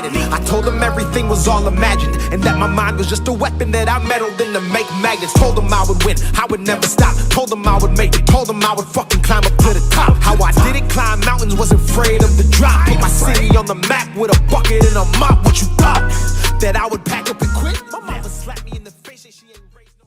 Aladdin. I told them everything was all imagined, and that my mind was just a weapon that I meddled in to make magnets. Told them I would win, I would never stop. Told them I would make it, told them I would fucking climb up to the top. How I did it, climb mountains, wasn't afraid of the drop. Put my city on the map with a bucket and a mop. What you thought? That I would pack up and quit? My mama slapped me in the face and she ain't raised no.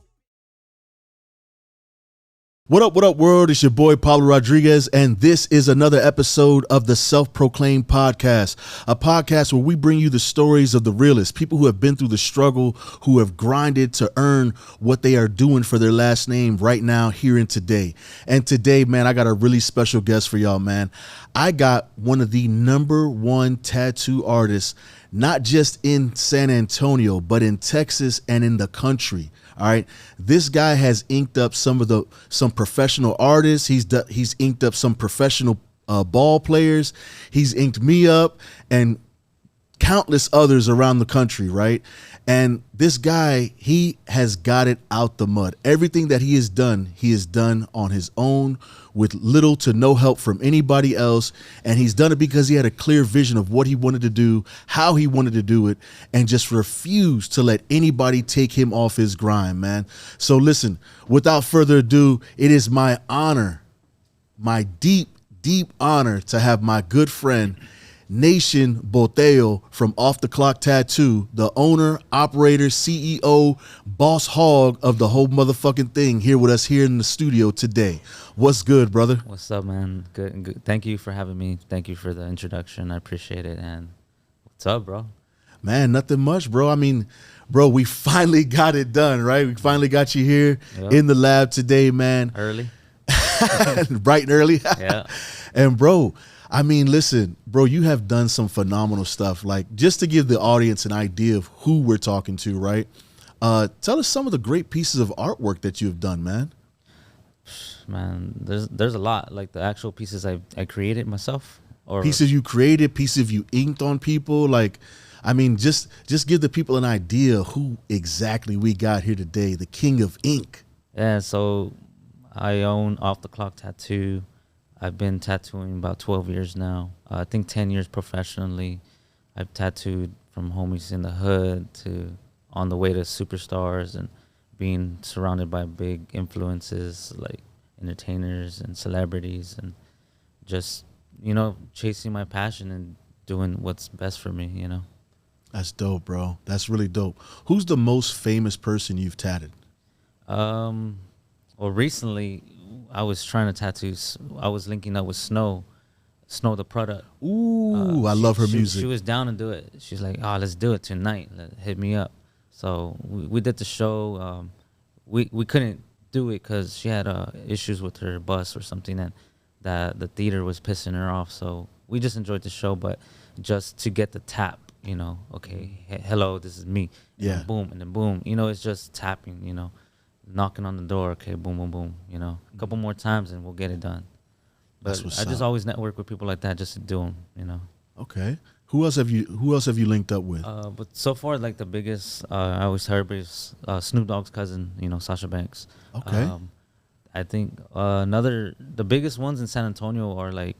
What up, world? It's your boy, Pablo Rodriguez, and this is another episode of the Self-Proclaimed Podcast, a podcast where we bring you the stories of the realest, people who have been through the struggle, who have grinded to earn what they are doing for their last name right now, here and today. And today, man, I got a really special guest for y'all, man. I got one of the number 1 tattoo artists, not just in San Antonio, but in Texas and in the country. All right, this guy has inked up some professional artists. He's inked up some professional ball players. He's inked me up and countless others around the country, right? And this guy, he has got it out the mud. Everything that he has done on his own with little to no help from anybody else. And he's done it because he had a clear vision of what he wanted to do, how he wanted to do it, and just refused to let anybody take him off his grind, man. So listen, without further ado, it is my honor, my deep, deep honor to have my good friend, Nacion Botello from Off the Clock Tattoo, the owner, operator, CEO, boss hog of the whole motherfucking thing, here with us here in the studio today. What's good, brother? What's up, man? Good. Thank you for having me. Thank you for the introduction. I appreciate it. And what's up, bro? Man, nothing much, bro. I mean, bro, we finally got it done, right? We finally got you here in the lab today, man. Early. Bright and early. Yeah. And bro, I mean, listen, bro, you have done some phenomenal stuff. Like, just to give the audience an idea of who we're talking to, right? Tell us some of the great pieces of artwork that you have done, man. Man, there's a lot. Like the actual pieces I created myself, or pieces you created, pieces you inked on people. Like, I mean, just give the people an idea who exactly we got here today, the king of ink. Yeah, so I own Off the Clock Tattoo. I've been tattooing about 12 years now. I think 10 years professionally. I've tattooed from homies in the hood to on the way to superstars and being surrounded by big influences like entertainers and celebrities and just, chasing my passion and doing what's best for me, That's dope, bro. That's really dope. Who's the most famous person you've tatted? Well, recently I was trying to tattoo. I was linking up with Snow the product. Ooh, I love her music. She was down to do it. She's like, "Oh, let's do it tonight. Hit me up." So we did the show. We couldn't do it because she had issues with her bus or something, and that the theater was pissing her off. So we just enjoyed the show, but just to get the tap, okay, hello, this is me. And then boom. It's just tapping. Knocking on the door, okay, boom, boom, boom, a couple more times and we'll get it done. But I just always network with people like that just to do them, Okay. Who else have you linked up with? But so far, like the biggest, I always heard is Snoop Dogg's cousin, Sasha Banks. Okay. I think the biggest ones in San Antonio are like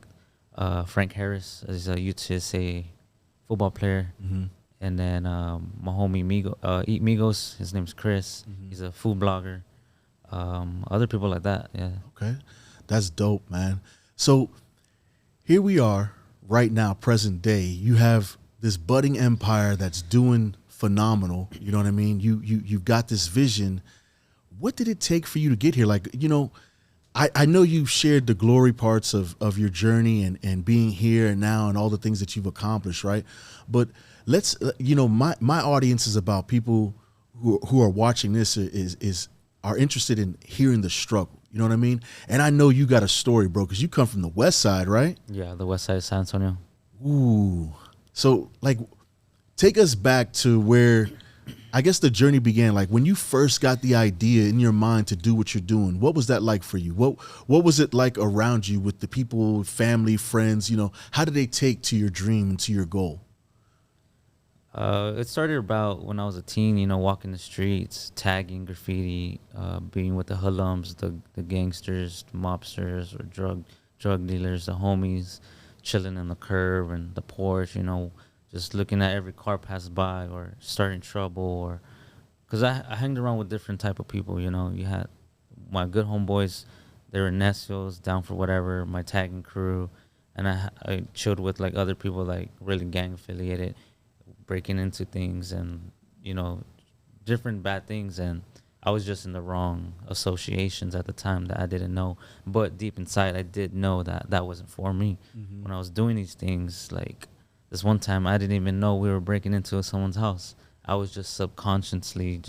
Frank Harris, is a UTSA football player. Mm-hmm. And then my homie Eat Migos, his name's Chris. Mm-hmm. He's a food blogger. Other people like that, yeah. Okay, that's dope, man. So here we are right now, present day. You have this budding empire that's doing phenomenal. You know what I mean? You've got this vision. What did it take for you to get here? Like, I know you've shared the glory parts of your journey and being here and now and all the things that you've accomplished, right? But let's, my audience is about people who are watching this are interested in hearing the struggle. You know what I mean? And I know you got a story, bro, because you come from the West Side, right? Yeah, the West Side of San Antonio. Ooh. So, like, take us back to where, I guess, the journey began. Like, when you first got the idea in your mind to do what you're doing, what was that like for you? What was it like around you with the people, family, friends? How did they take to your dream and to your goal? It started about when I was a teen, walking the streets, tagging graffiti, being with the hoodlums, the gangsters, the mobsters, or drug dealers, the homies, chilling in the curb and the porch, just looking at every car pass by or starting trouble, or because I hanged around with different type of people. You know, you had my good homeboys, they were Necios, down for whatever, my tagging crew, and I chilled with like other people like really gang affiliated, breaking into things and you know different bad things, and I was just in the wrong associations at the time that I didn't know. But deep inside, I did know that that wasn't for me. When I was doing these things, like this one time, I didn't even know we were breaking into someone's house. I was just subconsciously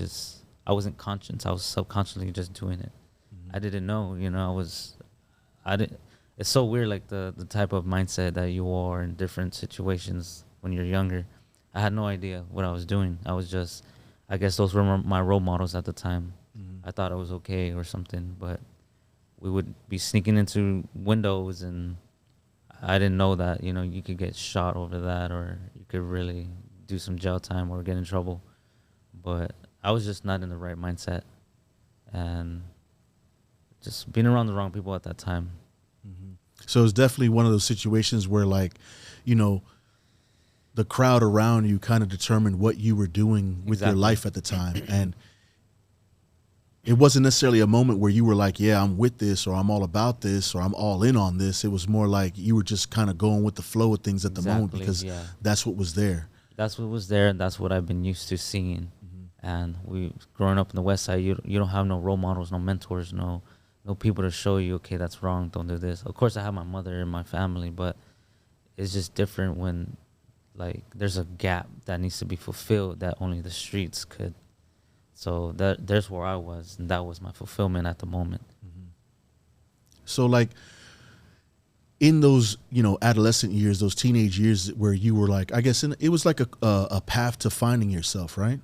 I wasn't conscious. I was subconsciously just doing it. I didn't know, you know, I didn't, it's so weird, like the type of mindset that you are in different situations when you're younger. I had no idea what I was doing. I was just, I guess those were my role models at the time. I thought it was okay or something, but we would be sneaking into windows, and I didn't know that, you know, you could get shot over that, or you could really do some jail time or get in trouble. But I was just not in the right mindset, and just being around the wrong people at that time. So it's definitely one of those situations where, like, you know, the crowd around you kind of determined what you were doing with your life at the time. And it wasn't necessarily a moment where you were like, yeah, I'm with this, or I'm all about this, or I'm all in on this. It was more like you were just kind of going with the flow of things at the moment, because that's what was there. That's what was there, and that's what I've been used to seeing. And we growing up in the West Side, you don't have no role models, no mentors, no people to show you, okay, that's wrong, don't do this. Of course, I have my mother and my family, but it's just different when, like, there's a gap that needs to be fulfilled that only the streets could. So there's where I was, and that was my fulfillment at the moment. So, like, in those, you know, adolescent years, those teenage years where you were like, I guess it was like a path to finding yourself, right?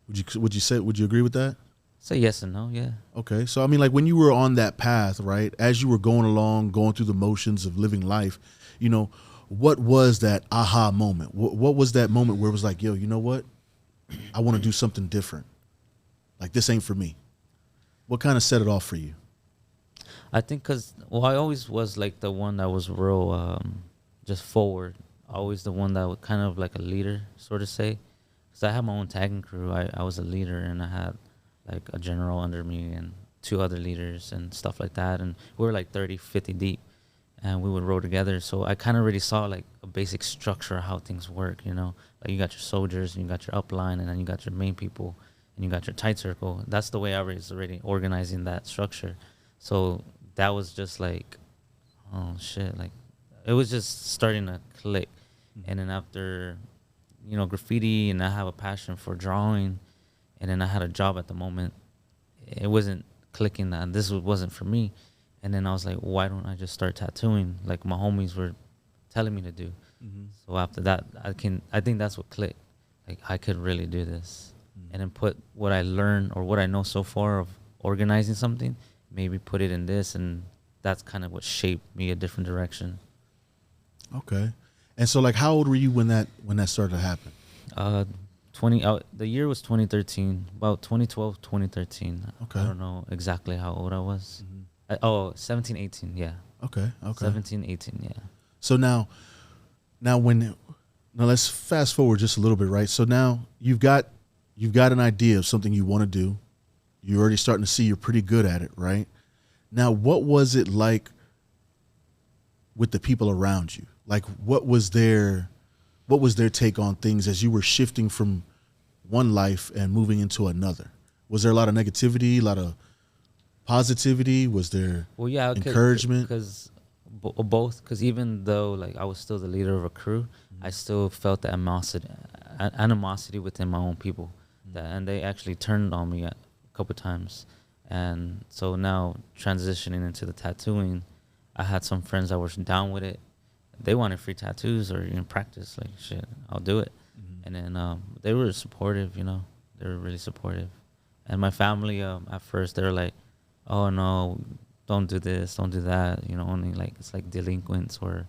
Would you agree with that? Say yes and no, yeah. Okay. So, I mean, like, when you were on that path, right, as you were going along, going through the motions of living life, you know, what was that aha moment? What was that moment where it was like, yo, you know what? I want to do something different. Like, this ain't for me. What kind of set it off for you? I think because, well, I always was like the one that was real just forward. Always the one that was kind of like a leader, sort of say. Because I had my own tagging crew. I was a leader, and I had like a general under me and 2 other leaders and stuff like that. And we were like 30, 50 deep, and we would roll together. So I kind of already saw like a basic structure of how things work, you know. Like, you got your soldiers, and you got your upline, and then you got your main people, and you got your tight circle. That's the way I was already organizing that structure. So that was just like, oh shit, like it was just starting to click. And then after, you know, graffiti, and I have a passion for drawing, and then I had a job at the moment, it wasn't clicking that this wasn't for me. And then I was like, why don't I just start tattooing like my homies were telling me to do? So after that, I think that's what clicked. Like, I could really do this, and then put what I learned or what I know so far of organizing something, maybe put it in this, and that's kind of what shaped me a different direction. Okay. And so, like, how old were you when that started to happen? The year was 2013, about 2012, 2013. Okay. I don't know exactly how old I was. 17, 18, yeah. Okay. 17, 18, yeah. So now let's fast forward just a little bit, right? So now you've got an idea of something you want to do. You're already starting to see you're pretty good at it, right? Now, what was it like with the people around you? Like, what was their take on things as you were shifting from one life and moving into another? Was there a lot of negativity, a lot of positivity? Was there encouragement? Because both. Because even though like I was still the leader of a crew, I still felt the animosity within my own people, and they actually turned on me a couple times. And so now transitioning into the tattooing, I had some friends that were down with it. They wanted free tattoos or practice. Like, shit, I'll do it. And then they were supportive, you know. They were really supportive. And my family, at first, they were like, oh, no, don't do this, don't do that. You know, only like, it's like delinquents or,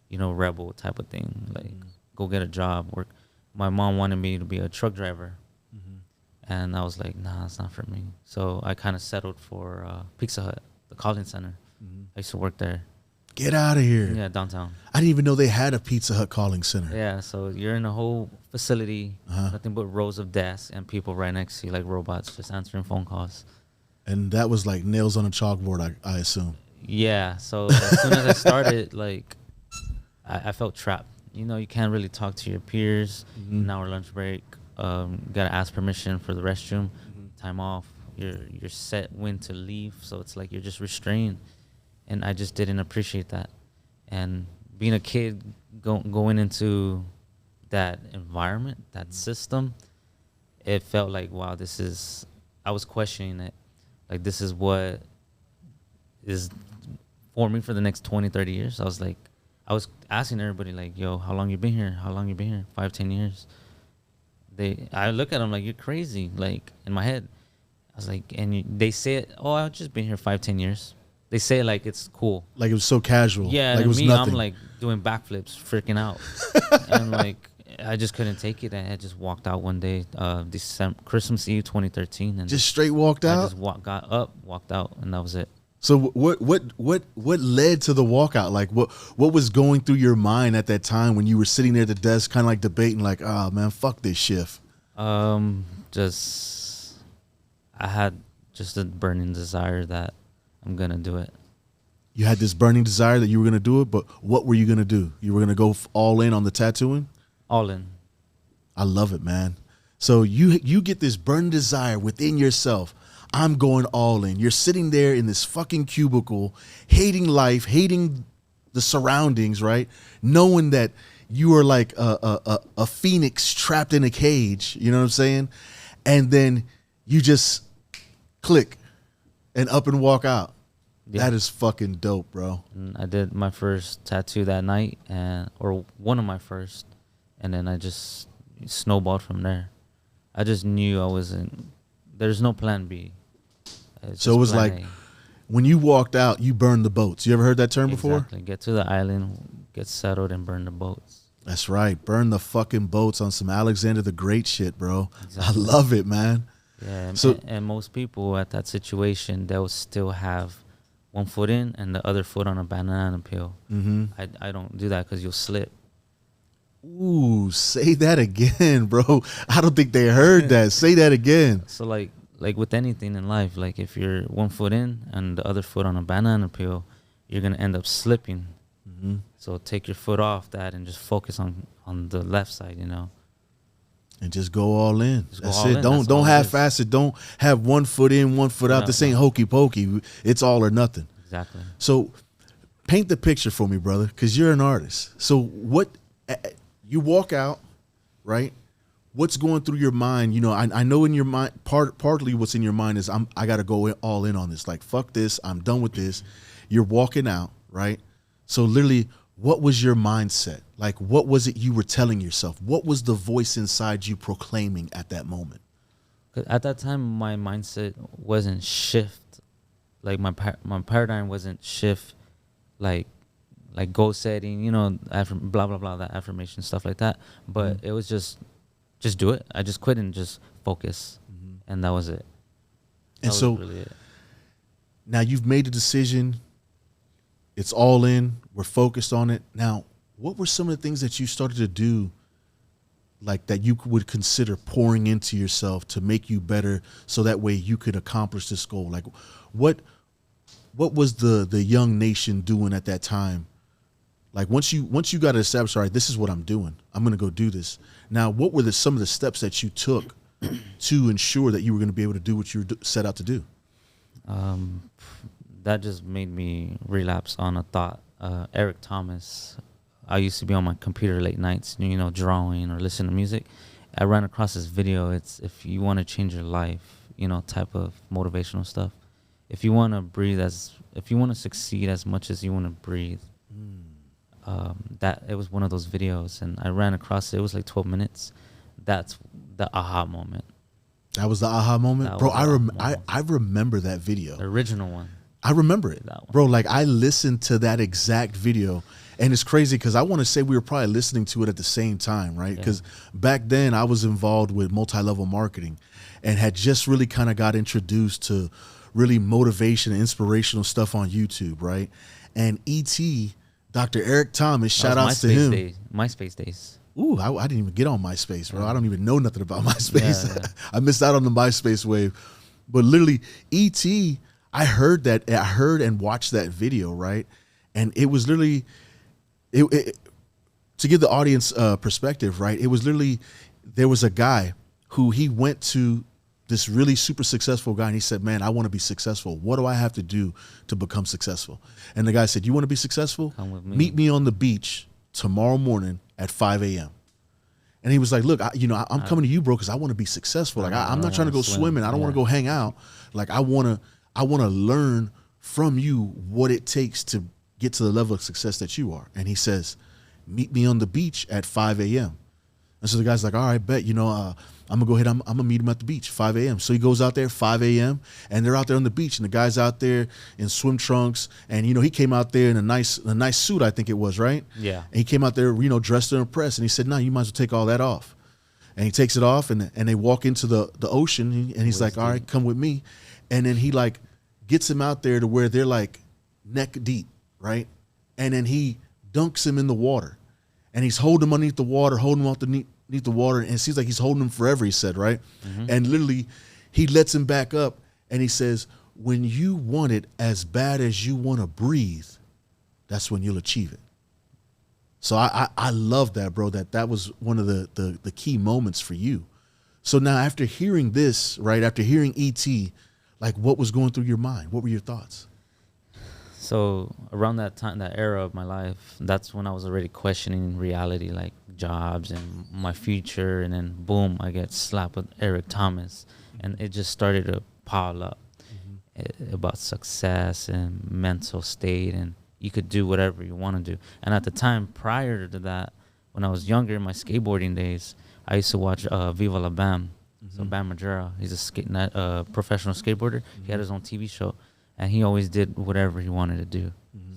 you know, rebel type of thing. Like, go get a job, work. My mom wanted me to be a truck driver. And I was like, nah, it's not for me. So I kind of settled for Pizza Hut, the calling center. I used to work there. Get out of here. Yeah, downtown. I didn't even know they had a Pizza Hut calling center. Yeah, so you're in a whole facility, nothing but rows of desks and people right next to you like robots just answering phone calls. And that was like nails on a chalkboard, I assume. Yeah, so as soon as I started, like, I felt trapped. You know, you can't really talk to your peers. An hour lunch break. Gotta ask permission for the restroom. Time off. You're set when to leave. So it's like you're just restrained. And I just didn't appreciate that. And being a kid, going into that environment, that system, it felt like, wow, I was questioning it. Like, this is what is for me for the next 20, 30 years. I was asking everybody, like, yo, how long you been here? How long you been here? 5, 10 years. I look at them like, you're crazy. Like, in my head, I was like, they say it, oh, I've just been here 5, 10 years. They say it like it's cool. Like it was so casual. Yeah, like and it was me, nothing. I'm like doing backflips, freaking out. And like, I just couldn't take it. And I just walked out one day, Christmas Eve 2013. And just straight walked I out? just got up, walked out, and that was it. So what led to the walkout? Like what was going through your mind at that time when you were sitting there at the desk kind of like debating like, oh man, fuck this shift? Just I had just a burning desire that I'm going to do it. You had this burning desire that you were going to do it, but what were you going to do? You were going to go all in on the tattooing? All in. I love it, man. So you get this burning desire within yourself. I'm going all in. You're sitting there in this fucking cubicle, hating life, hating the surroundings, right? Knowing that you are like a phoenix trapped in a cage, you know what I'm saying? And then you just click and up and walk out. Yeah. That is fucking dope, bro. And I did my first tattoo that night, or one of my first, and then I just snowballed from there. I just knew there's no plan B. So it was like, when you walked out, you burned the boats. You ever heard that term before? Exactly. Get to the island, get settled, and burn the boats. That's right. Burn the fucking boats on some Alexander the Great shit, bro. Exactly. I love it, man. Yeah, so, and most people at that situation, they'll still have one foot in and the other foot on a banana peel. I don't do that because you'll slip. Ooh, say that again, bro. I don't think they heard that. Say that again. So like with anything in life, like if you're one foot in and the other foot on a banana peel, you're going to end up slipping. So take your foot off that and just focus on the left side, you know. And just go all in. That's it. In. Don't half-ass it. Don't have one foot in, one foot out. This ain't hokey pokey. It's all or nothing. Exactly. So paint the picture for me, brother, because you're an artist. So what you walk out, right? What's going through your mind? You know, I know in your mind, partly what's in your mind is I got to go all in on this. Like, fuck this. I'm done with this. You're walking out, right? So literally, what was your mindset? Like, what was it you were telling yourself? What was the voice inside you proclaiming at that moment? At that time, my mindset wasn't shift. Like, my paradigm wasn't shift, like goal setting, you know, blah, blah, blah, that affirmation, stuff like that. But it was just do it. I just quit and just focus. And that was it. And so really it. Now you've made a decision. It's all in. We're focused on it. Now, what were some of the things that you started to do, like that you would consider pouring into yourself to make you better so that way you could accomplish this goal? Like, what was the young Nation doing at that time? Like, once you got to establish, all right, this is what I'm doing. I'm going to go do this. Now, what were some of the steps that you took to ensure that you were going to be able to do what you set out to do? That just made me relapse on a thought. Eric Thomas, I used to be on my computer late nights, you know, drawing or listening to music. I ran across this video. It's if you want to change your life, you know, type of motivational stuff. If you want to succeed as much as you want to breathe, that it was one of those videos, and I ran across it. It was like 12 minutes. That's the aha moment. That was the aha moment, bro. I remember that video, the original one. I remember it, bro. Like, I listened to that exact video, and it's crazy because I want to say we were probably listening to it at the same time, right? Because back then I was involved with multi-level marketing and had just really kind of got introduced to really motivation and inspirational stuff on YouTube, right? And E.T., Dr. Eric Thomas, shout outs to him. MySpace days. Ooh, I didn't even get on MySpace, bro. I don't even know nothing about MySpace. Yeah. I missed out on the MySpace wave. But literally, E.T., I heard and watched that video, right? And it was literally, to give the audience perspective, right? It was literally, there was a guy who he went to, this really super successful guy, and he said, man, I want to be successful. What do I have to do to become successful? And the guy said, you want to be successful? Come with me. Meet me on the beach tomorrow morning at 5 a.m. And he was like, look, I'm coming to you, bro, because I want to be successful. Like, I'm not trying to go swimming. I don't want to go hang out. Like, I want to learn from you what it takes to get to the level of success that you are. And he says, meet me on the beach at 5 a.m. And so the guy's like, all right, bet, I'm going to go ahead. I'm going to meet him at the beach, 5 a.m. So he goes out there 5 a.m. and they're out there on the beach, and the guy's out there in swim trunks. And, he came out there in a nice suit, I think it was, right? Yeah. And he came out there, dressed to impress. And he said, no, you might as well take all that off. And he takes it off, and they walk into the ocean, and he's like, all right, come with me. And then he like gets him out there to where they're like neck deep, right? And then he dunks him in the water. And he's holding him underneath the water, holding him underneath the water. And it seems like he's holding him forever, he said, right? Mm-hmm. And literally, he lets him back up. And he says, when you want it as bad as you want to breathe, that's when you'll achieve it. So I love that, bro, that was one of the key moments for you. So now after hearing this, right, after hearing E.T., like what was going through your mind? What were your thoughts? So around that time, that era of my life, that's when I was already questioning reality, like jobs and my future. And then boom, I get slapped with Eric Thomas, and it just started to pile up about success and mental state, and you could do whatever you want to do. And at the time prior to that, when I was younger, in my skateboarding days, I used to watch Viva La Bam. So Bam Margera, he's a professional skateboarder. He had his own TV show. And he always did whatever he wanted to do.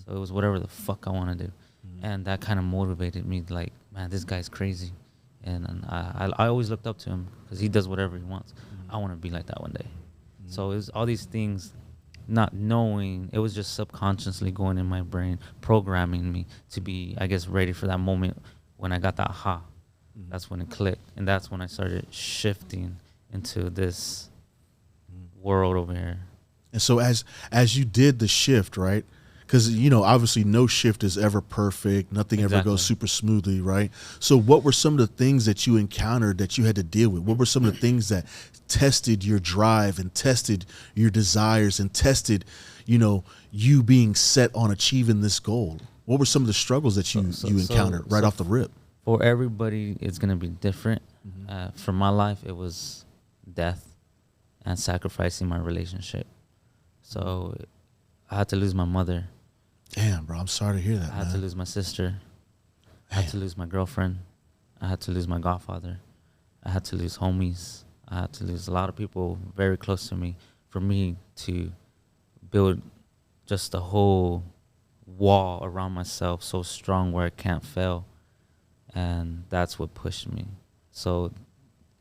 So it was whatever the fuck I want to do. And that kind of motivated me, like, man, this guy's crazy. And I always looked up to him because he does whatever he wants. I want to be like that one day. So it was all these things, not knowing, it was just subconsciously going in my brain, programming me to be, I guess, ready for that moment when I got that aha. That's when it clicked. And that's when I started shifting into this world over here. And so as you did the shift, right? Because, obviously no shift is ever perfect. Nothing ever goes super smoothly, right? So what were some of the things that you encountered that you had to deal with? What were some of the things that tested your drive and tested your desires and tested, you being set on achieving this goal? What were some of the struggles that you encountered right off the rip? For everybody, it's going to be different. For my life, it was death and sacrificing my relationship. So I had to lose my mother. Damn, bro, I'm sorry to hear that, I had to lose my sister. I had to lose my girlfriend. I had to lose my godfather. I had to lose homies. I had to lose a lot of people very close to me for me to build just a whole wall around myself so strong where I can't fail. And that's what pushed me. So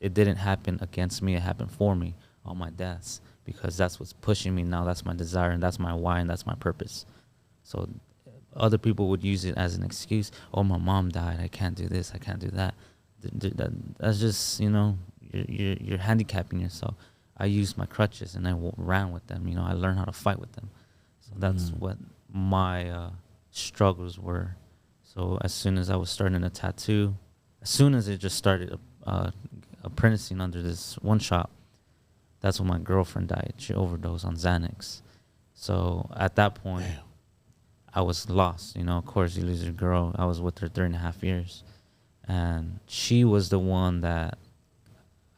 it didn't happen against me. It happened for me, all my deaths. Because that's what's pushing me now. That's my desire, and that's my why, and that's my purpose. So other people would use it as an excuse. Oh, my mom died. I can't do this. I can't do that. That's just, you're handicapping yourself. I used my crutches, and I ran with them. I learned how to fight with them. So that's what my struggles were. So as soon as I was starting a tattoo, as soon as it just started apprenticing under this one shop, that's when my girlfriend died. She overdosed on Xanax. So at that point, I was lost. Of course, you lose your girl. I was with her 3.5 years. And she was the one that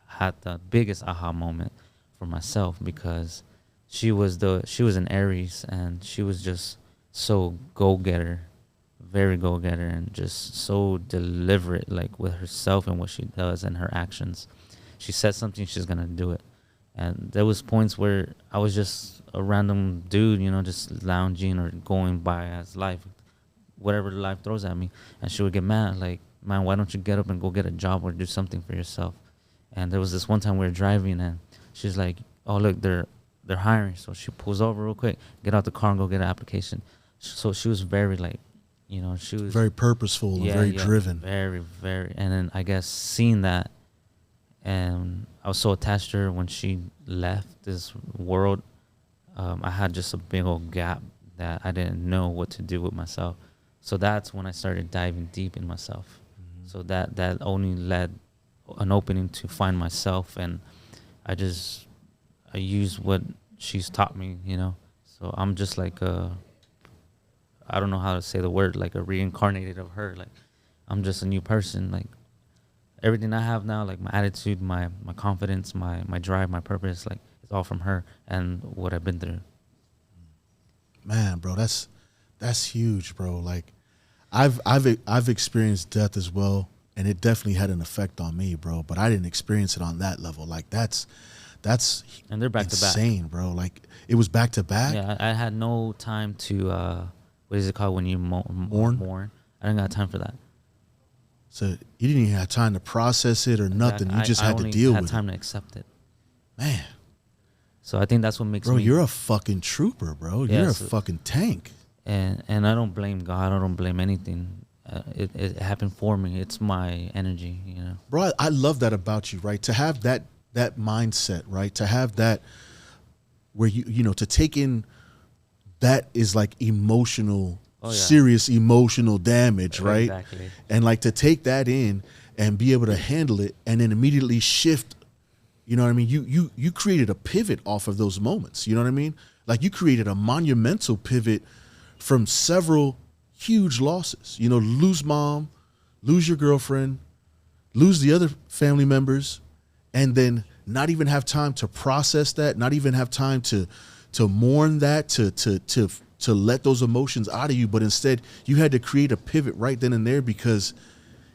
had the biggest aha moment for myself, because she was an Aries, and she was just so go-getter, very go-getter, and just so deliberate, like with herself and what she does and her actions. She said something, she's going to do it. And there was points where I was just a random dude, just lounging or going by as life, whatever life throws at me. And she would get mad, like, man, why don't you get up and go get a job or do something for yourself? And there was this one time we were driving, and she's like, oh, look, they're they're hiring. So she pulls over real quick, get out the car and go get an application. So she was very like, you know, she was very purposeful and very driven. Very, very. And then I guess seeing that, and I was so attached to her when she left this world. I had just a big old gap that I didn't know what to do with myself. So that's when I started diving deep in myself. Mm-hmm. So that only led an opening to find myself, and I use what she's taught me, you know. So I'm just like I don't know how to say the word, like a reincarnated of her. Like I'm just a new person. Like everything I have now, like my attitude, my confidence, my drive, my purpose, like it's all from her and what I've been through. Man, bro, that's huge, bro. Like I've experienced death as well, and it definitely had an effect on me, bro. But I didn't experience it on that level. Like that's and they're back insane, to back, bro. Like it was back to back. Yeah, I had no time to what is it called when you mourn? I didn't got time for that. So you didn't even have time to process it or nothing. You just had to deal with it. I had time to accept it. Man. So I think that's what makes me. Bro, you're a fucking trooper, bro. You're a fucking tank. And I don't blame God. I don't blame anything. It happened for me. It's my energy, you know. Bro, I love that about you, right? To have that mindset, right? To have that where you know, to take in that is like emotional, serious emotional damage, right? Exactly. And like to take that in and be able to handle it and then immediately shift. You know what I mean? You created a pivot off of those moments. You know what I mean? Like you created a monumental pivot from several huge losses. You know, lose mom, lose your girlfriend, lose the other family members, and then not even have time to process that, not even have time to mourn that, to let those emotions out of you. But instead, you had to create a pivot right then and there, because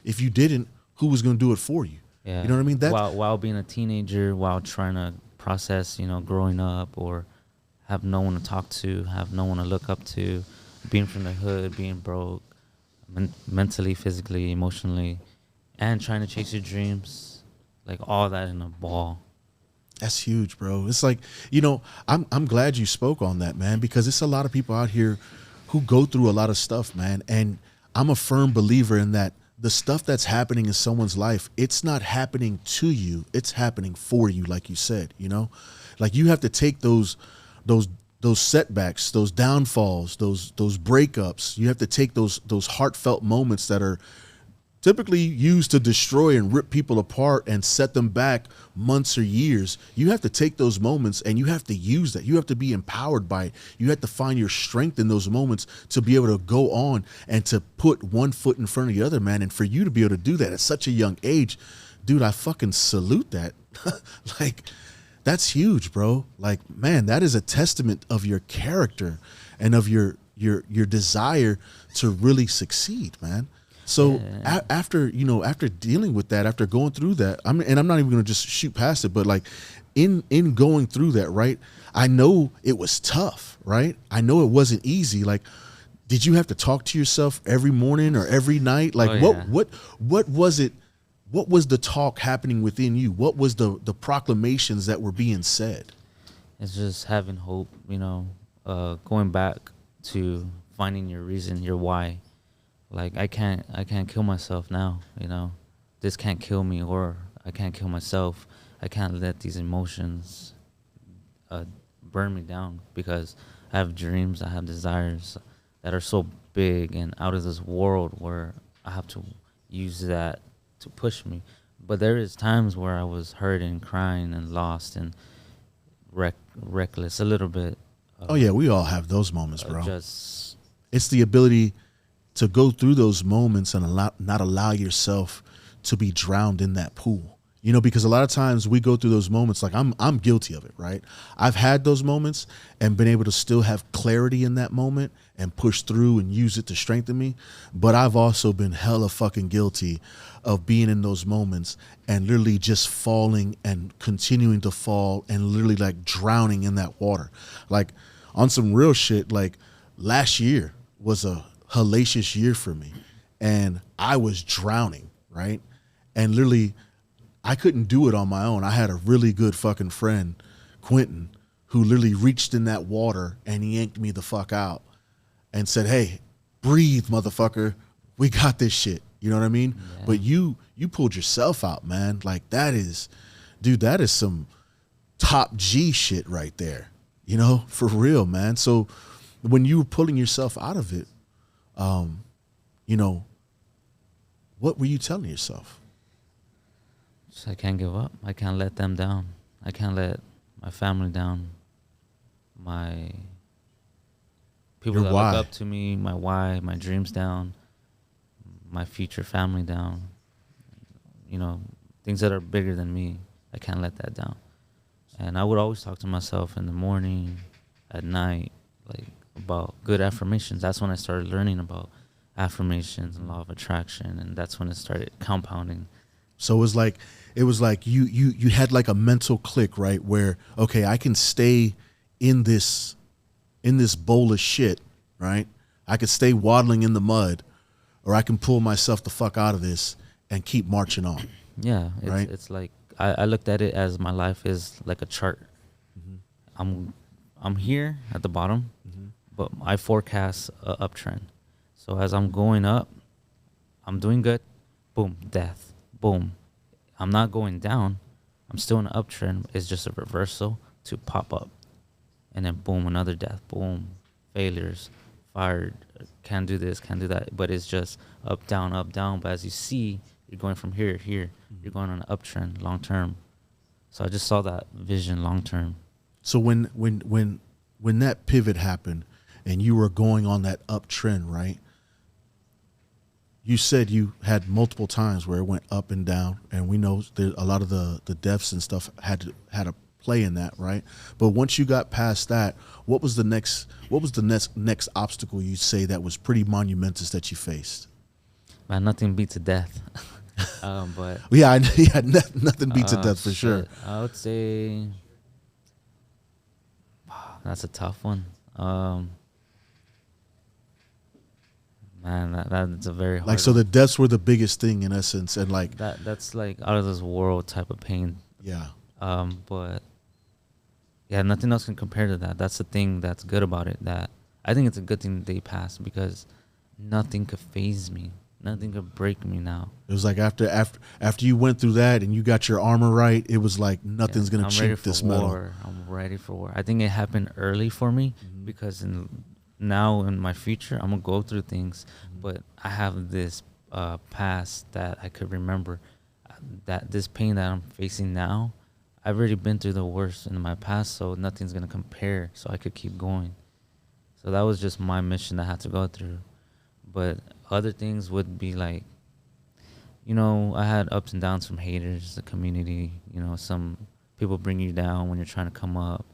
if you didn't, who was going to do it for you? Yeah. You know what I mean? That while being a teenager, while trying to process, you know, growing up, or have no one to talk to, have no one to look up to, being from the hood, being broke, mentally, physically, emotionally, and trying to chase your dreams, like all that in a ball. That's huge, bro. It's like, you know, I'm glad you spoke on that, man, because it's a lot of people out here who go through a lot of stuff, man. And I'm a firm believer in that the stuff that's happening in someone's life, it's not happening to you, it's happening for you, like you said, you know? Like you have to take those setbacks, those downfalls, those breakups. You have to take those heartfelt moments that are typically used to destroy and rip people apart and set them back months or years. You have to take those moments and you have to use that. You have to be empowered by it. You have to find your strength in those moments to be able to go on and to put one foot in front of the other, man. And for you to be able to do that at such a young age, dude, I fucking salute that. Like, that's huge, bro. Like, man, that is a testament of your character and of your desire to really succeed, man. So after dealing with that, after going through that, and I'm not even going to just shoot past it, but like in going through that, right? I know it was tough, right? I know it wasn't easy. Like, did you have to talk to yourself every morning or every night? Like, what was it? What was the talk happening within you? What was the proclamations that were being said? It's just having hope, you know, going back to finding your reason, your why. Like, I can't kill myself now, you know. This can't kill me, or I can't kill myself. I can't let these emotions burn me down, because I have dreams, I have desires that are so big and out of this world, where I have to use that to push me. But there is times where I was hurting, crying, and lost, and reckless a little bit. Oh yeah, we all have those moments, bro. It's the ability to go through those moments and not allow yourself to be drowned in that pool. You know, because a lot of times we go through those moments, like I'm guilty of it, right? I've had those moments and been able to still have clarity in that moment and push through and use it to strengthen me. But I've also been hella fucking guilty of being in those moments and literally just falling and continuing to fall and literally like drowning in that water. Like, on some real shit, like last year was a hellacious year for me, and I was drowning, right? And literally I couldn't do it on my own. I had a really good fucking friend, Quentin, who literally reached in that water and he yanked me the fuck out and said, "Hey, breathe, motherfucker. We got this shit." You know what I mean? Yeah. But you pulled yourself out, man. Like that is some top G shit right there. You know, for real, man. So when you were pulling yourself out of it, you know, what were you telling yourself? Just, I can't give up. I can't let them down. I can't let my family down. My people Your that why. look up to me, my why, my dreams down, my future family down. You know, things that are bigger than me. I can't let that down. And I would always talk to myself in the morning, at night, like about good affirmations. That's when I started learning about affirmations and law of attraction, and that's when it started compounding. So it was like you had like a mental click, right? Where, okay, I can stay in this bowl of shit, right? I could stay waddling in the mud, or I can pull myself the fuck out of this and keep marching on. Yeah, Right. it's like I looked at it as my life is like a chart. I'm here at the bottom, but I forecast a uptrend. So as I'm going up, I'm doing good. Boom, death. Boom. I'm not going down. I'm still in an uptrend. It's just a reversal to pop up. And then boom, another death. Boom, failures, fired, can't do this, can't do that. But it's just up, down, up, down. But as you see, you're going from here to here. You're going on an uptrend long term. So I just saw that vision long term. So when that pivot happened and you were going on that uptrend, right? You said you had multiple times where it went up and down, and we know there a lot of the deaths and stuff had a play in that, right? But once you got past that, what was the next obstacle you'd say that was pretty monumentous that you faced? Man, nothing beats a death. But Yeah, nothing beats a death for sure. I would say that's a tough one. Man, that's a very hard Like, so one. the deaths were the biggest thing in essence, and like, That's like out of this world type of pain. yeah, But yeah, nothing else can compare to that. That's the thing that's good about it. That I think it's a good thing that they passed, because nothing could phase me. Nothing could break me now. it was like after you went through that and you got your armor right, it was like nothing's gonna I'm ready chink for this war. metal. I'm ready for war. I think it happened early for me, because now in my future, I'm gonna go through things, but I have this past that I could remember. That this pain that I'm facing now, I've already been through the worst in my past, so nothing's gonna compare. So I could keep going. So that was just my mission that I had to go through. But other things would be like, you know, I had ups and downs from haters, the community. You know, some people bring you down when you're trying to come up.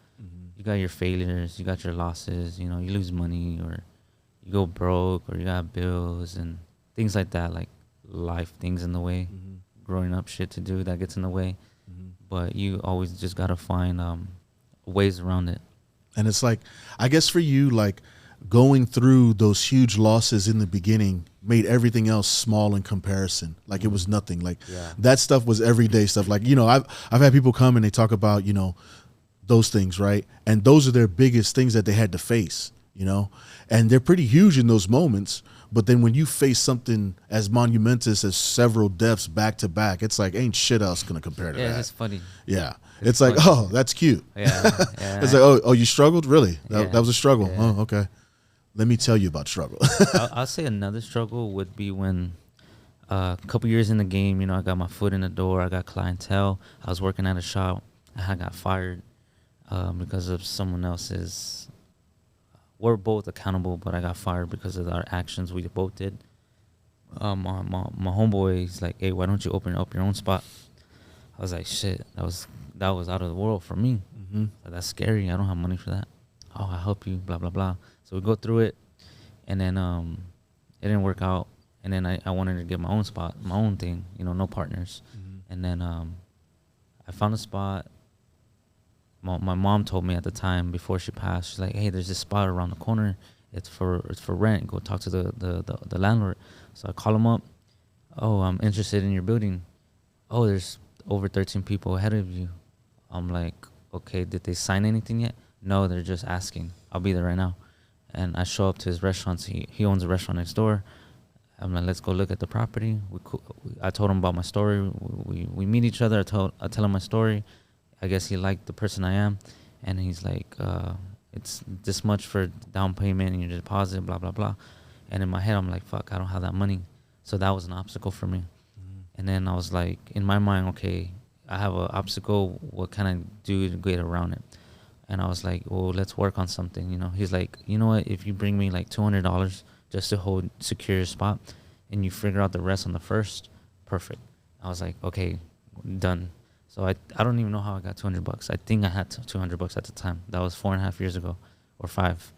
You got your failures, you got your losses. You know, you lose money, or you go broke, or you got bills and things like that, like life things in the way, growing up shit to do that gets in the way. But you always just gotta find ways around it. And it's like, I guess for you, like going through those huge losses in the beginning made everything else small in comparison. Like it was nothing. Like that stuff was everyday stuff. Like, you know, I've had people come and they talk about, you know, those things, right? And those are their biggest things that they had to face, you know, and they're pretty huge in those moments. But then when you face something as monumentous as several deaths back to back, it's like, ain't shit else gonna compare to Yeah, that. it's funny. Yeah. It's like, funny. oh, that's cute. Yeah, yeah. It's like, oh, you struggled? Really? That was a struggle. Yeah. Oh, okay. Let me tell you about struggle. I'll say another struggle would be when a couple years in the game, you know, I got my foot in the door. I got clientele. I was working at a shop. I got fired because of someone else's. We're both accountable, but I got fired because of our actions we both did. My homeboy, he's like, hey, why don't you open up your own spot? I was like, shit, that was out of the world for me. Like, that's scary. I don't have money for that. Oh, I'll help you, blah, blah, blah. So we go through it, and then it didn't work out. And then I wanted to get my own spot, my own thing, you know, no partners. And then I found a spot. My mom told me at the time before she passed, she's like, hey, there's this spot around the corner. It's for rent. Go talk to the landlord. So I call him up. Oh, I'm interested in your building. Oh, there's over 13 people ahead of you. I'm like, okay, did they sign anything yet? no, they're just asking. I'll be there right now. And I show up to his restaurant. He owns a restaurant next door. I'm like, let's go look at the property. I told him about my story. We meet each other. I tell him my story. I guess he liked the person I am. And he's like, it's this much for down payment and your deposit, blah, blah, blah. And in my head, I'm like, fuck, I don't have that money. So that was an obstacle for me. And then I was like, in my mind, okay, I have an obstacle. What can I do to get around it? And I was like, well, let's work on something. You know, he's like, you know what? If you bring me like $200 just to secure your spot, and you figure out the rest on the first, perfect. I was like, okay, done. So I don't even know how I got $200. I think I had $200 at the time. That was 4.5 years ago, or 5.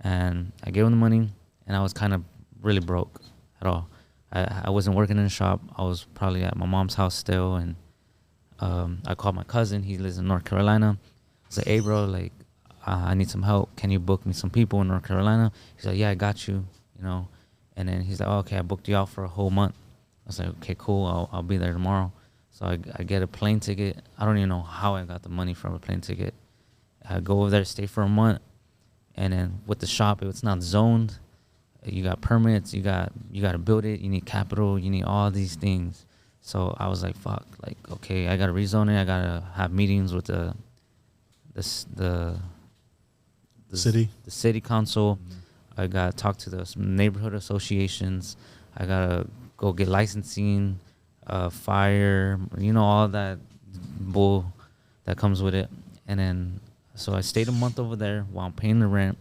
And I gave him the money, and I was kind of really broke at all. I wasn't working in the shop. I was probably at my mom's house still, and I called my cousin. He lives in North Carolina. I said, hey, bro, like, I need some help. Can you book me some people in North Carolina? He's like, yeah, I got you, you know. And then he's like, oh, okay, I booked you out for a whole month. I was like, okay, cool. I'll be there tomorrow. So I get a plane ticket. I don't even know how I got the money from a plane ticket. I go over there, stay for a month. And then with the shop, it's not zoned. You got permits. You got to build it. You need capital. You need all these things. So I was like, fuck, like, okay, I got to rezone it. I got to have meetings with the city council. I got to talk to the neighborhood associations. I got to go get licensing, fire, you know, all that bull that comes with it. And then, so I stayed a month over there while I'm paying the rent.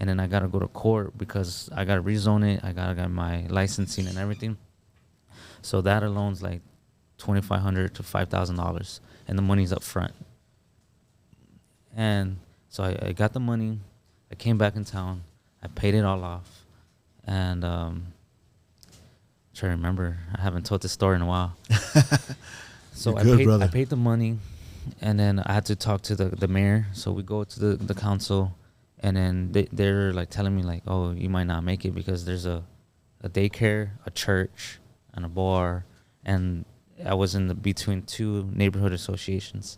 And then I got to go to court because I got to rezone it. I got to get my licensing and everything. So that alone's like $2,500 to $5,000. And the money's up front. And so I got the money. I came back in town. I paid it all off. And I'm trying to remember. I haven't told this story in a while. So I paid the money. And then I had to talk to the mayor. So we go to the council. And then they're like telling me like, oh, you might not make it because there's a daycare, a church, and a bar. And I was in between 2 neighborhood associations.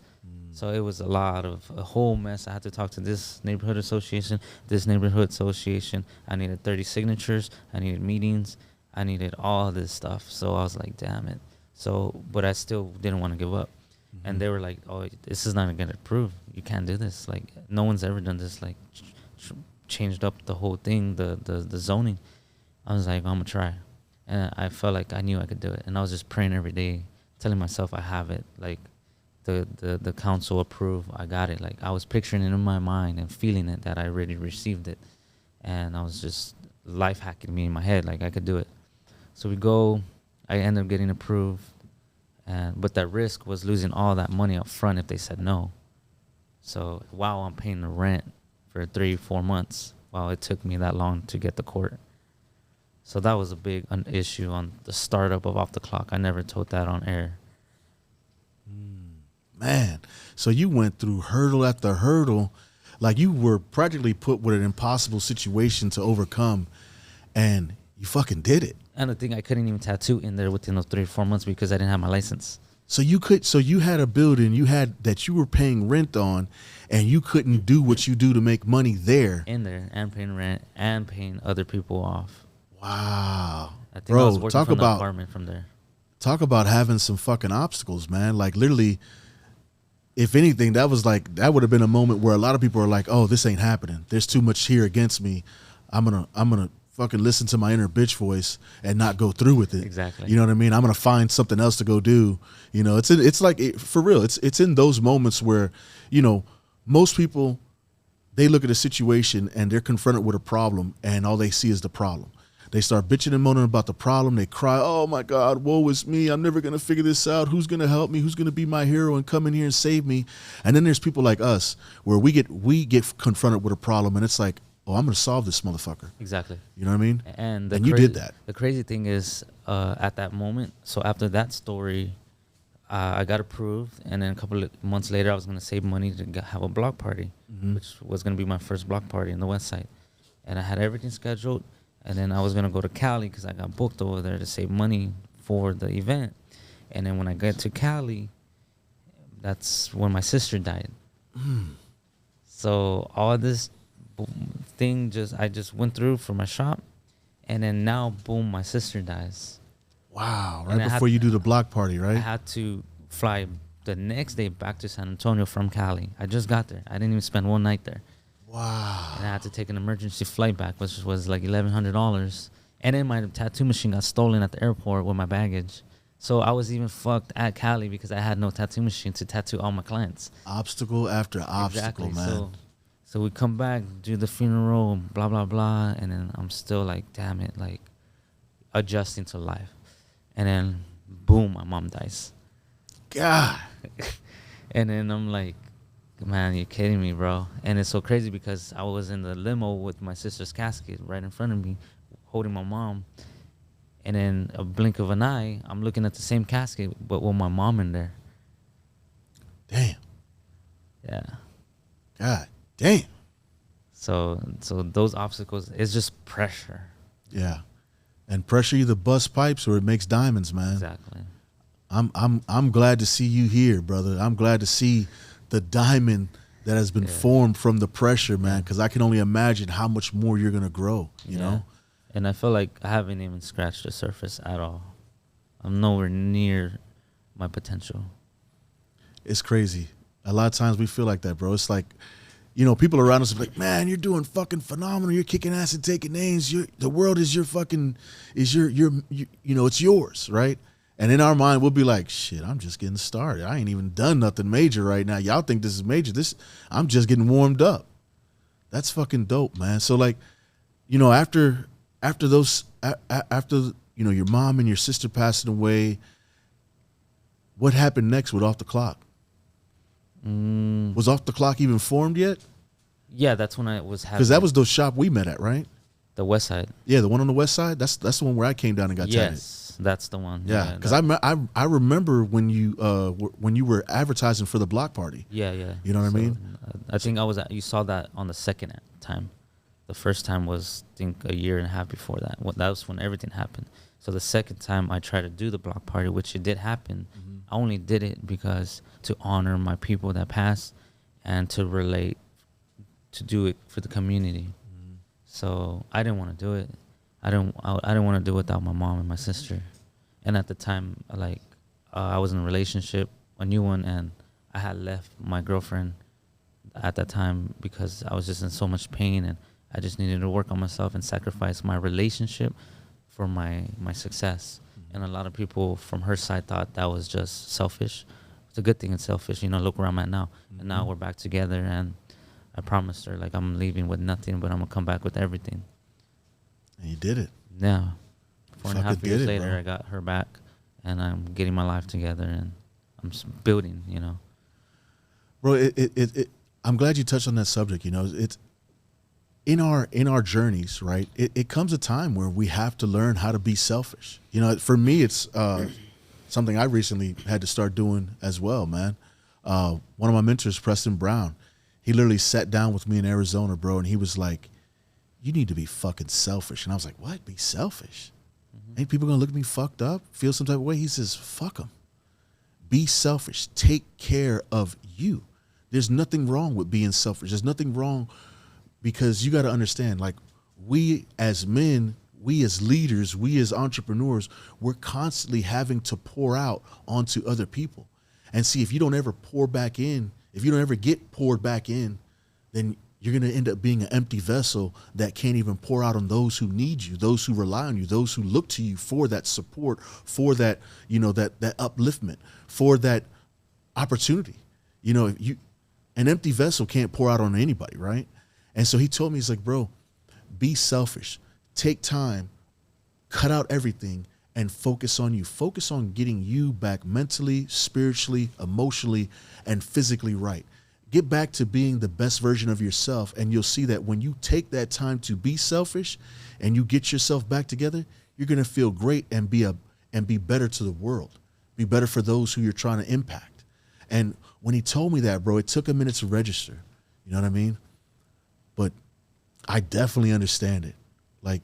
So it was a whole mess. I had to talk to this neighborhood association, this neighborhood association. I needed 30 signatures. I needed meetings. I needed all this stuff. So I was like, damn it. So, but I still didn't want to give up. Mm-hmm. And they were like, oh, this is not going to approve. You can't do this. Like, no one's ever done this. Like, changed up the whole thing, the zoning. I was like, I'm going to try. And I felt like I knew I could do it. And I was just praying every day, telling myself I have it. Like, the council approved. I got it. Like, I was picturing it in my mind and feeling it that I already received it. And I was just life hacking me in my head. Like, I could do it. So we go. I end up getting approved. But that risk was losing all that money up front if they said no. So while I'm paying the rent for 3-4 months, while it took me that long to get the court. So that was a big issue on the startup of Off the Clock. I never told that on air. Man, so you went through hurdle after hurdle. Like, you were practically put with an impossible situation to overcome, and you fucking did it. And the thing, I couldn't even tattoo in there within those 3 or 4 months because I didn't have my license. So you had a building that you were paying rent on, and you couldn't do what you do to make money there. In there, and paying rent, and paying other people off. Wow. I think I was working from the apartment from there. Talk about having some fucking obstacles, man. Like, literally, if anything, that would have been a moment where a lot of people are like, oh, this ain't happening. There's too much here against me. I'm gonna fucking listen to my inner bitch voice and not go through with it. Exactly. You know what I mean? I'm gonna find something else to go do. You know, for real. It's in those moments where, you know, most people, they look at a situation and they're confronted with a problem, and all they see is the problem. They start bitching and moaning about the problem. They cry, oh my God, woe is me. I'm never going to figure this out. Who's going to help me? Who's going to be my hero and come in here and save me? And then there's people like us where we get confronted with a problem, and it's like, oh, I'm going to solve this motherfucker. Exactly. You know what I mean? And you did that. The crazy thing is, at that moment, so after that story, I got approved. And then a couple of months later, I was going to save money to have a block party, which was going to be my first block party in the West Side. And I had everything scheduled. And then I was going to go to Cali because I got booked over there to save money for the event. And then when I got to Cali, that's when my sister died. So all this thing I just went through for my shop, and then now boom, my sister dies. Wow. Right And before you do the block party, I right? had to fly the next day back to San Antonio from Cali. I just got there. I didn't even spend one night there. Wow. And I had to take an emergency flight back, which was like $1,100. And then my tattoo machine got stolen at the airport with my baggage. So I was even fucked at Cali because I had no tattoo machine to tattoo all my clients. Obstacle after obstacle, Exactly. man. So we come back, do the funeral, blah, blah, blah. And then I'm still like, damn it, like adjusting to life. And then boom, my mom dies. God. And then I'm like, man, you're kidding me, bro. And it's so crazy because I was in the limo with my sister's casket right in front of me, holding my mom. And then a blink of an eye, I'm looking at the same casket, but with my mom in there. Damn. Yeah. God damn. So those obstacles, it's just pressure. Yeah. And pressure either bust pipes or it makes diamonds, man. Exactly. I'm glad to see you here, brother. I'm glad to see the diamond that has been formed from the pressure, man, because I can only imagine how much more you're going to grow, you know? And I feel like I haven't even scratched the surface at all. I'm nowhere near my potential. It's crazy. A lot of times we feel like that, bro. It's like, you know, people around us are like, man, you're doing fucking phenomenal. You're kicking ass and taking names. The world is your fucking, you know, it's yours, right? And in our mind, we'll be like, shit, I'm just getting started. I ain't even done nothing major right now. Y'all think this is major. I'm just getting warmed up. That's fucking dope, man. So like, you know, after you know, your mom and your sister passing away, what happened next with Off the Clock? Was Off the Clock even formed yet? Yeah, that's when I was having. Because that was the shop we met at, right? The West Side. Yeah, the one on the West Side. That's the one where I came down and got tatted. Yes, that's the one. Yeah, because I remember when you were advertising for the block party. Yeah. You know what I mean? I think you saw that on the second time. The first time was, I think, a year and a half before that. That was when everything happened. So the second time I tried to do the block party, which it did happen, I only did it because to honor my people that passed and to relate, to do it for the community. So I didn't want to do it. I didn't want to do it without my mom and my sister. And at the time, like, I was in a relationship, a new one, and I had left my girlfriend at that time because I was just in so much pain and I just needed to work on myself and sacrifice my relationship for my success. And a lot of people from her side thought that was just selfish. It's a good thing it's selfish. You know, look where I'm at now. And now we're back together, and I promised her, like, I'm leaving with nothing, but I'm going to come back with everything. And you did it. Yeah. 4.5 years later, bro. I got her back, and I'm getting my life together, and I'm building, you know. Bro, I'm glad you touched on that subject. You know, it's in our journeys, right? It comes a time where we have to learn how to be selfish. You know, for me, it's something I recently had to start doing as well, man. One of my mentors, Preston Brown, he literally sat down with me in Arizona, bro, and he was like, you need to be fucking selfish. And I was like, what? Be selfish? Ain't people gonna look at me fucked up, feel some type of way? He says, fuck them. Be selfish. Take care of you. There's nothing wrong with being selfish. There's nothing wrong, because you got to understand, like, we as men, we as leaders, we as entrepreneurs, we're constantly having to pour out onto other people. And see, if you don't ever pour back in, if you don't ever get poured back in, then you're going to end up being an empty vessel that can't even pour out on those who need you, those who rely on you, those who look to you for that support, for that, you know, that upliftment, for that opportunity. You know, an empty vessel can't pour out on anybody, right? And so he told me, he's like, bro, be selfish, take time, cut out everything, and focus on you. Focus on getting you back mentally, spiritually, emotionally, and physically right. Get back to being the best version of yourself, and you'll see that when you take that time to be selfish and you get yourself back together, you're going to feel great and be better to the world, be better for those who you're trying to impact. And when he told me that, bro, it took a minute to register. You know what I mean? But I definitely understand it. Like,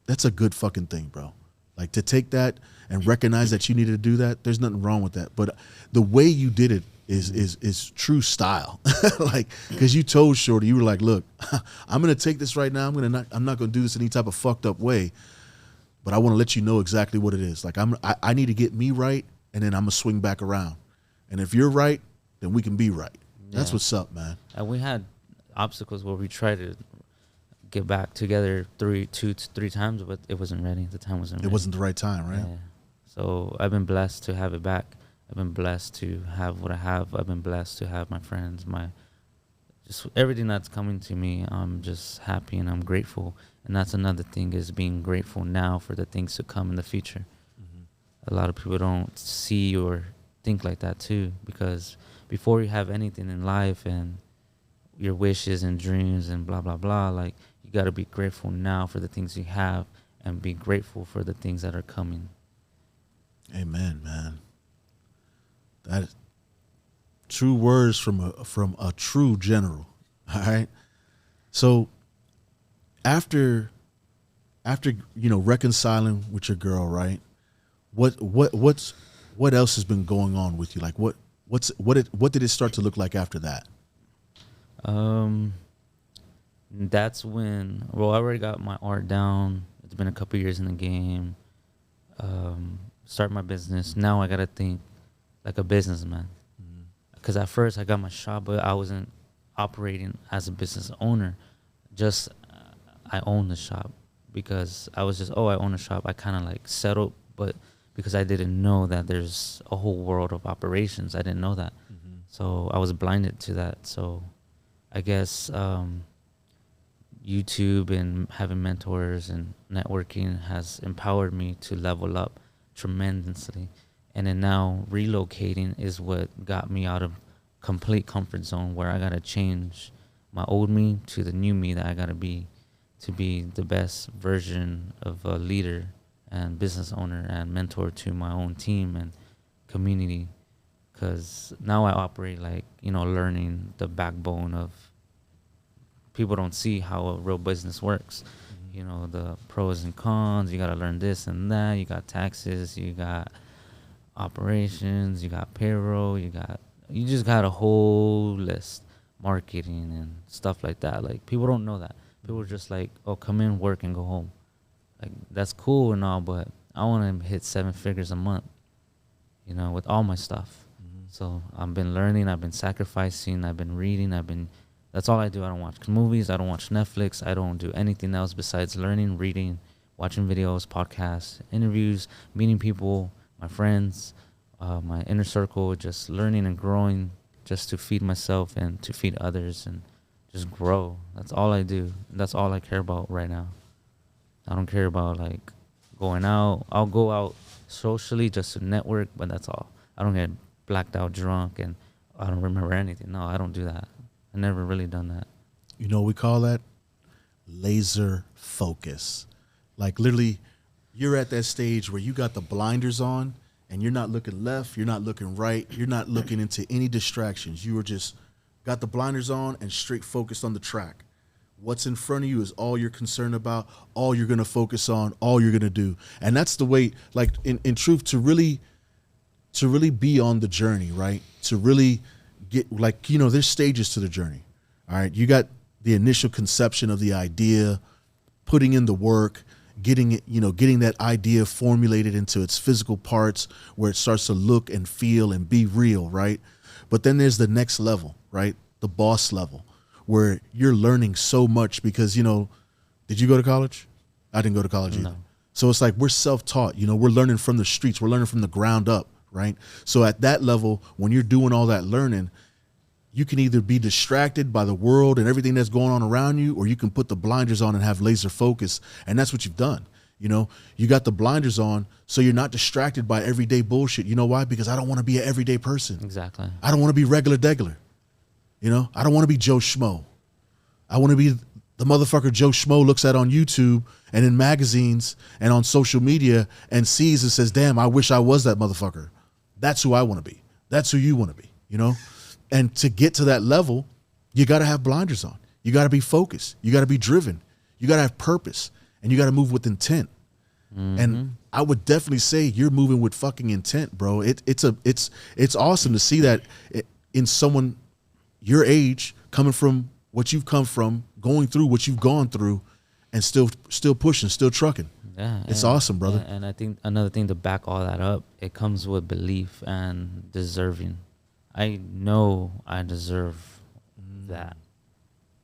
that's a good fucking thing, bro. Like, to take that and recognize that you needed to do that, there's nothing wrong with that. But the way you did it is true style. Like, because you told Shorty, you were like, look, I'm gonna take this right now. I'm not gonna do this any type of fucked up way, but I want to let you know exactly what it is. Like, I need to get me right, and then I'm gonna swing back around. And if you're right, then we can be right. That's what's up, man. And we had obstacles where we tried to get back together two to three times, but it wasn't ready. The time wasn't ready. It wasn't the right time, right? Yeah. So I've been blessed to have it back. I've been blessed to have what I have. I've been blessed to have my friends, just everything that's coming to me. I'm just happy and I'm grateful. And that's another thing, is being grateful now for the things to come in the future. Mm-hmm. A lot of people don't see or think like that too, because before you have anything in life and your wishes and dreams and blah, blah, blah, like, you got to be grateful now for the things you have and be grateful for the things that are coming. Amen, man. That is true words from a true general. All right. So after reconciling with your girl, right? What else has been going on with you? Like, what did it start to look like after that? That's when, I already got my art down. It's been a couple years in the game. Start my business. Now I got to think like a businessman. Because at first I got my shop, but I wasn't operating as a business owner. Just I own the shop because I was just, I own a shop. I kind of like settled, but because I didn't know that there's a whole world of operations. I didn't know that. Mm-hmm. So I was blinded to that. So I guess YouTube and having mentors and networking has empowered me to level up tremendously. And then now relocating is what got me out of complete comfort zone, where I got to change my old me to the new me that I got to be the best version of a leader and business owner and mentor to my own team and community. Because now I operate like, learning the backbone of, people don't see how a real business works. Mm-hmm. The pros and cons. You got to learn this and that. You got taxes. You got operations. You got payroll. You just got a whole list. Marketing and stuff like that. Like, people don't know that. People are just like, come in, work, and go home. Like, that's cool and all, but I want to hit 7 figures a month, with all my stuff. Mm-hmm. So I've been learning. I've been sacrificing. I've been reading. That's all I do. I don't watch movies. I don't watch Netflix. I don't do anything else besides learning, reading, watching videos, podcasts, interviews, meeting people, my friends, my inner circle, just learning and growing just to feed myself and to feed others and just grow. That's all I do. That's all I care about right now. I don't care about, like, going out. I'll go out socially just to network, but that's all. I don't get blacked out drunk and I don't remember anything. No, I don't do that. I never really done that. We call that laser focus. Like, literally, you're at that stage where you got the blinders on and you're not looking left, you're not looking right, you're not looking into any distractions. You are just got the blinders on and straight focused on the track. What's in front of you is all you're concerned about, all you're going to focus on, all you're going to do. And that's the way, like, in truth, to really be on the journey, right? To really get, like, there's stages to the journey. All right. You got the initial conception of the idea, putting in the work, getting it, getting that idea formulated into its physical parts where it starts to look and feel and be real. Right. But then there's the next level, right? The boss level, where you're learning so much because, did you go to college? I didn't go to college either. No. So it's like we're self-taught, we're learning from the streets. We're learning from the ground up. Right. So at that level, when you're doing all that learning, you can either be distracted by the world and everything that's going on around you, or you can put the blinders on and have laser focus. And that's what you've done. You got the blinders on so you're not distracted by everyday bullshit. You know why? Because I don't want to be an everyday person. Exactly. I don't want to be regular degular. I don't want to be Joe Schmo. I want to be the motherfucker Joe Schmo looks at on YouTube and in magazines and on social media and sees and says, damn, I wish I was that motherfucker. That's who I want to be. That's who you want to be, And to get to that level, you got to have blinders on. You got to be focused. You got to be driven. You got to have purpose, and you got to move with intent. Mm-hmm. And I would definitely say you're moving with fucking intent, bro. It's awesome to see that in someone your age, coming from what you've come from, going through what you've gone through, and still pushing, still trucking. Yeah, It's awesome, brother. And I think another thing to back all that up, it comes with belief and deserving. I know I deserve that.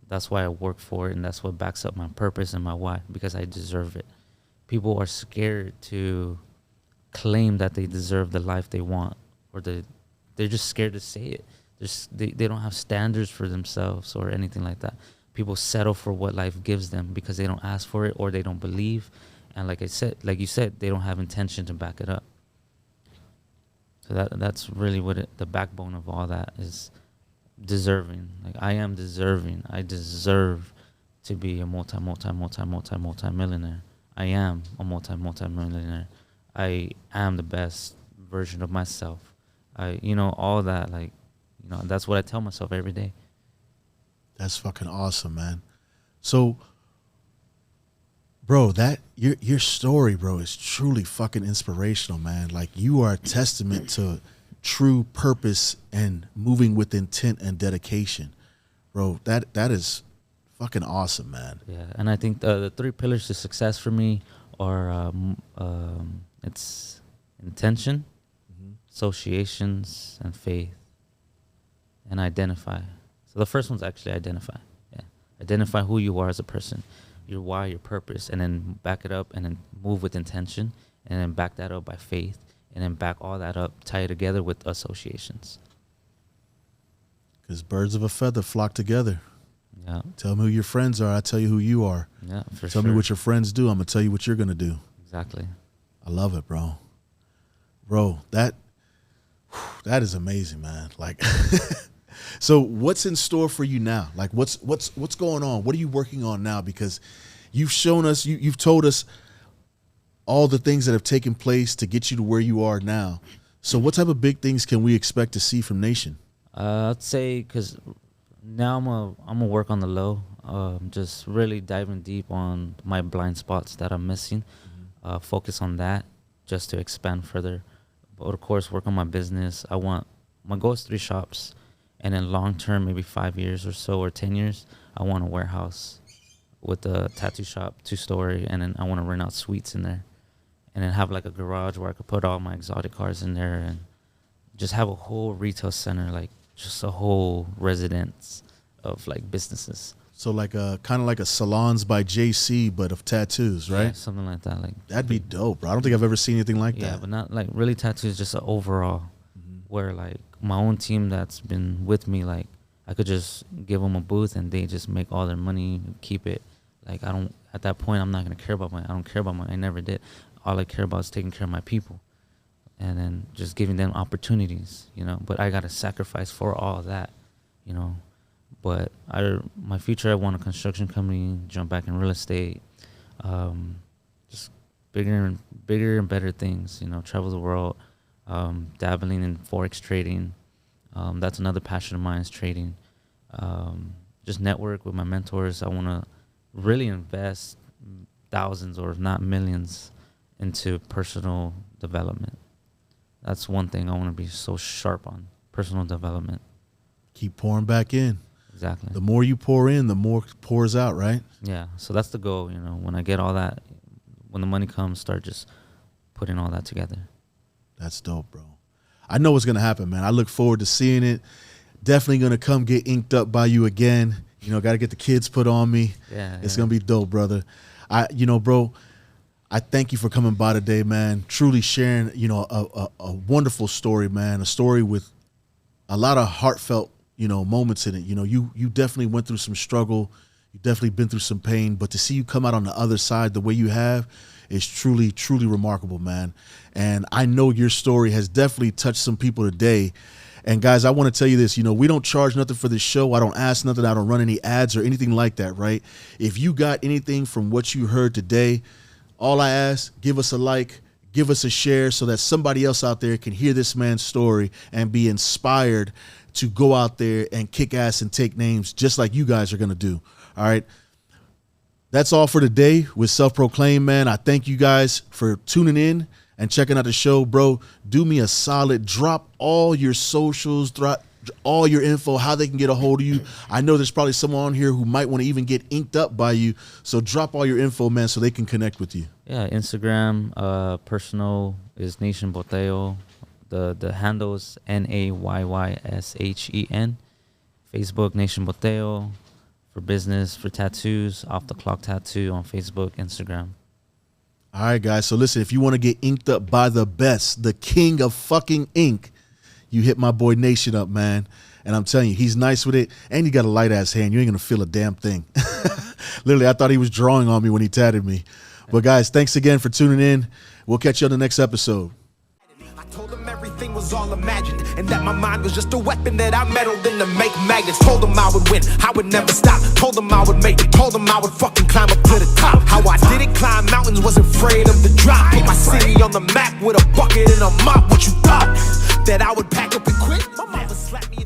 That's why I work for it, and that's what backs up my purpose and my why, because I deserve it. People are scared to claim that they deserve the life they want, or they're just scared to say it. They don't have standards for themselves or anything like that. People settle for what life gives them because they don't ask for it or they don't believe. And like you said, they don't have intention to back it up. So that's really what the backbone of all that is. Deserving. Like, I am deserving. I deserve to be a multi-millionaire. I am a multi-millionaire. I am the best version of myself. All that, like, that's what I tell myself every day. That's fucking awesome, man. So, bro, that your story, bro, is truly fucking inspirational, man. Like, you are a testament to true purpose and moving with intent and dedication, bro. That is fucking awesome, man. Yeah, and I think the 3 pillars to success for me are it's intention, associations, and faith, and identify. So the first one's actually identify. Yeah, identify who you are as a person, your why, your purpose, and then back it up, and then move with intention, and then back that up by faith. And then back all that up, tie it together with associations. Because birds of a feather flock together. Yeah. Tell me who your friends are. I tell you who you are. Yeah, for Tell me what your friends do. I'm going to tell you what you're going to do. Exactly. I love it, bro. Bro, that is amazing, man. Like, so what's in store for you now? Like, what's going on? What are you working on now? Because you've shown us, you've told us all the things that have taken place to get you to where you are now. So what type of big things can we expect to see from Nacion? I'd say, because now I'm gonna work on the low, just really diving deep on my blind spots that I'm missing. Focus on that just to expand further. But of course, work on my business. My goal is 3 shops, and then long term, maybe 5 years or so, or 10 years, I want a warehouse with a tattoo shop, 2-story, and then I want to rent out suites in there. And then have like a garage where I could put all my exotic cars in there, and just have a whole retail center, like just a whole residence of like businesses. So like a kind of like a Salons by JC, but of tattoos, right? Yeah, something like that. Like, that'd be dope, bro. I don't think I've ever seen anything like that. Yeah, but not like really tattoos, just an overall, where like my own team that's been with me, like I could just give them a booth and they just make all their money, keep it. Like, at that point, I'm not gonna care about I don't care about money. I never did. All I care about is taking care of my people, and then just giving them opportunities, But I got to sacrifice for all that, But my future, I want a construction company, jump back in real estate, just bigger and better things, travel the world, dabbling in Forex trading. That's another passion of mine, is trading. Just network with my mentors. I want to really invest thousands, or if not millions, into personal development. That's one thing I want to be so sharp on, personal development. Keep pouring back in. Exactly. The more you pour in, the more pours out, right? Yeah, so that's the goal, when I get all that, when the money comes, start just putting all that together. That's dope, bro. I know what's going to happen, man. I look forward to seeing it. Definitely going to come get inked up by you again. Got to get the kids put on me. Yeah. It's going to be dope, brother. Bro, I thank you for coming by today, man. Truly sharing, a wonderful story, man. A story with a lot of heartfelt, moments in it. You definitely went through some struggle. You definitely been through some pain. But to see you come out on the other side the way you have is truly, truly remarkable, man. And I know your story has definitely touched some people today. And guys, I want to tell you this, we don't charge nothing for this show. I don't ask nothing. I don't run any ads or anything like that, right? If you got anything from what you heard today, all I ask, give us a like, give us a share so that somebody else out there can hear this man's story and be inspired to go out there and kick ass and take names just like you guys are going to do. All right. That's all for today with Self-Proclaimed, man. I thank you guys for tuning in and checking out the show, bro. Do me a solid. Drop all your socials. Drop all your info, how they can get a hold of you. I know there's probably someone on here who might want to even get inked up by you. So drop all your info, man, so they can connect with you. Yeah, Instagram, personal is Nacion Botello. The handle is NAYYSHEN. Facebook, Nacion Botello. For business, for tattoos, Off the Clock Tattoo on Facebook, Instagram. All right, guys. So listen, if you want to get inked up by the best, the king of fucking ink, you hit my boy Nacion up, man. And I'm telling you, he's nice with it. And you got a light ass hand. You ain't going to feel a damn thing. Literally, I thought he was drawing on me when he tatted me. But guys, thanks again for tuning in. We'll catch you on the next episode. Told them everything was all imagined, and that my mind was just a weapon that I meddled in to make magnets. Told them I would win, I would never stop. Told them I would make it, told them I would fucking climb up to the top. How I did it, climb mountains, wasn't afraid of the drop. Put my city on the map with a bucket and a mop. What you thought? That I would pack up and quit? My mama slapped me.